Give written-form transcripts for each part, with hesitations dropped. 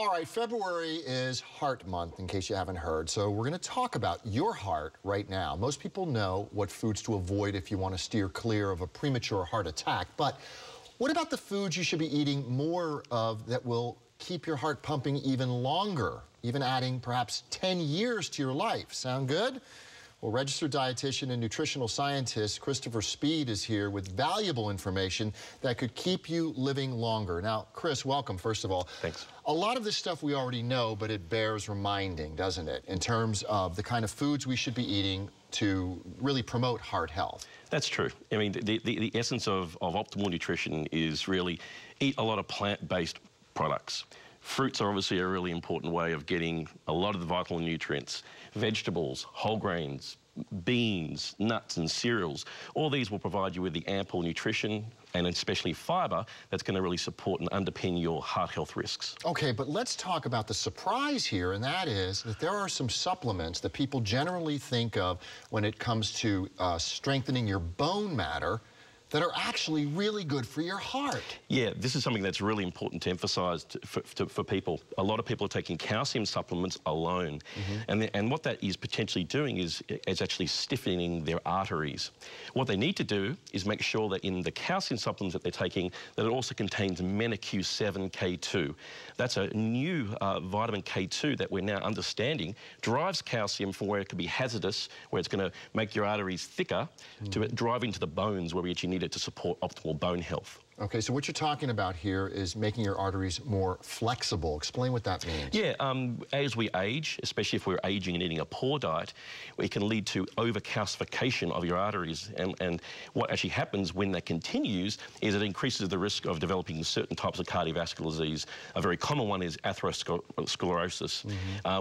All right, February is Heart Month, in case you haven't heard, so we're going to talk about your heart right now. Most people know what foods to avoid if you want to steer clear of a premature heart attack, but what about the foods you should be eating more of that will keep your heart pumping even longer, even adding perhaps 10 years to your life? Sound good? Well, registered dietitian and nutritional scientist Christopher Speed is here with valuable information that could keep you living longer. Now, Chris, welcome, first of all. Thanks. A lot of this stuff we already know, but it bears reminding, doesn't it, in terms of the kind of foods we should be eating to really promote heart health. That's true. I mean, the essence of optimal nutrition is really eat a lot of plant-based products. Fruits are obviously a really important way of getting a lot of the vital nutrients. Vegetables, whole grains, beans, nuts and cereals, all these will provide you with the ample nutrition and especially fibre that's going to really support and underpin your heart health risks. Okay, but let's talk about the surprise here, and that is that there are some supplements that people generally think of when it comes to strengthening your bone matter that are actually really good for your heart. Yeah, this is something that's really important to emphasise for people. A lot of people are taking calcium supplements alone, and what that is potentially doing is actually stiffening their arteries. What they need to do is make sure that in the calcium supplements that they're taking, that it also contains K2. That's a new vitamin K2 that we're now understanding drives calcium from where it could be hazardous, where it's going to make your arteries thicker, to drive into the bones where we actually need it to support optimal bone health. Okay, so what you're talking about here is making your arteries more flexible. Explain what that means. Yeah, as we age, especially if we're aging and eating a poor diet, it can lead to overcalcification of your arteries. And what actually happens when that continues is it increases the risk of developing certain types of cardiovascular disease. A very common one is atherosclerosis,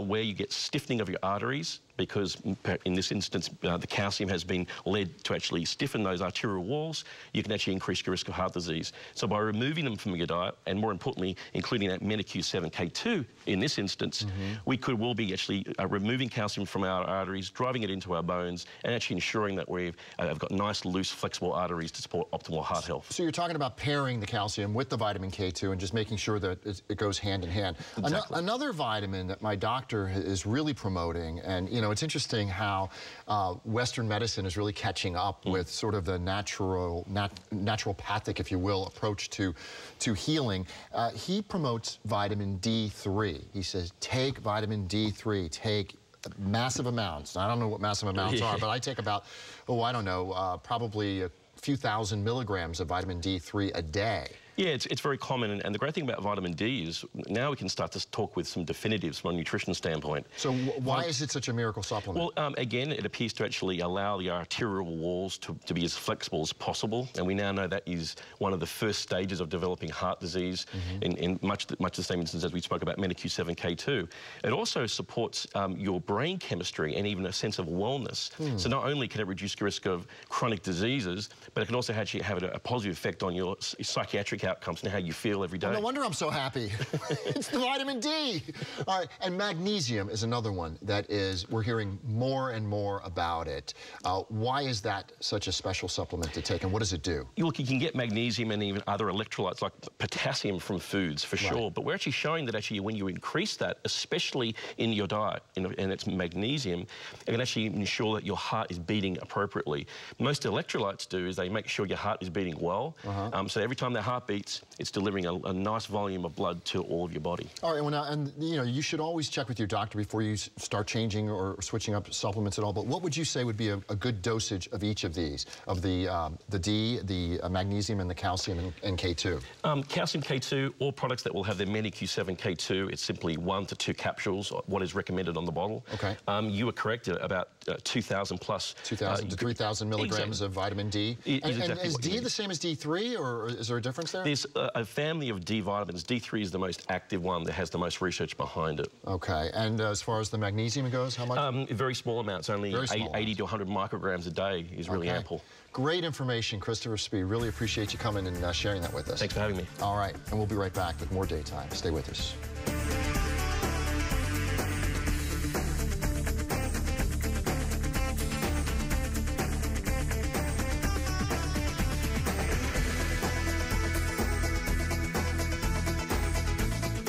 where you get stiffening of your arteries, because in this instance, the calcium has been led to actually stiffen those arterial walls. You can actually increase your risk of heart disease. So by removing them from your diet, and more importantly, including that K2 in this instance, we will be actually removing calcium from our arteries, driving it into our bones, and actually ensuring that we've got nice, loose, flexible arteries to support optimal heart health. So you're talking about pairing the calcium with the vitamin K2 and just making sure that it goes hand in hand. Exactly. Another vitamin that my doctor is really promoting, and you know, it's interesting how Western medicine is really catching up with sort of the naturopathic, if you will, approach to healing. He promotes vitamin D3. He says, take vitamin D3, take massive amounts. I don't know what massive amounts are, but I take about, I don't know, probably a few thousand milligrams of vitamin D3 a day. Yeah, it's very common, and the great thing about vitamin D is now we can start to talk with some definitives from a nutrition standpoint. So why is it such a miracle supplement? Well, again, it appears to actually allow the arterial walls to be as flexible as possible, and we now know that is one of the first stages of developing heart disease in much the same instance as we spoke about K2. It also supports your brain chemistry and even a sense of wellness. So not only can it reduce your risk of chronic diseases, but it can also actually have a positive effect on your psychiatric outcomes and how you feel every day. Well, no wonder I'm so happy. It's the vitamin D. All right, and magnesium is another one that we're hearing more and more about it. Why is that such a special supplement to take, and what does it do? Look, you can get magnesium and even other electrolytes like potassium from foods for sure, but we're actually showing that actually when you increase that, especially in your diet, and it's magnesium, it can actually ensure that your heart is beating appropriately. Most electrolytes do is they make sure your heart is beating well, so every time that heart beats, it's delivering a nice volume of blood to all of your body. All right, well now, and you know, you should always check with your doctor before you start changing or switching up supplements at all, but what would you say would be a good dosage of each of these, of the D, the magnesium and the calcium and K2? Calcium K2, all products that will have their K2, it's simply 1 to 2 capsules, what is recommended on the bottle. Okay. You were correct, about 2,000 plus. 2,000 to 3,000 milligrams of vitamin D. And is D the same as D3, or is there a difference there? There's a family of D vitamins. D3 is the most active one that has the most research behind it. Okay, and as far as the magnesium goes, how much? Very small amounts, only 80 to 100 micrograms a day is really ample. Great information, Christopher Speed. Really appreciate you coming and sharing that with us. Thanks for having me. All right, and we'll be right back with more Daytime. Stay with us.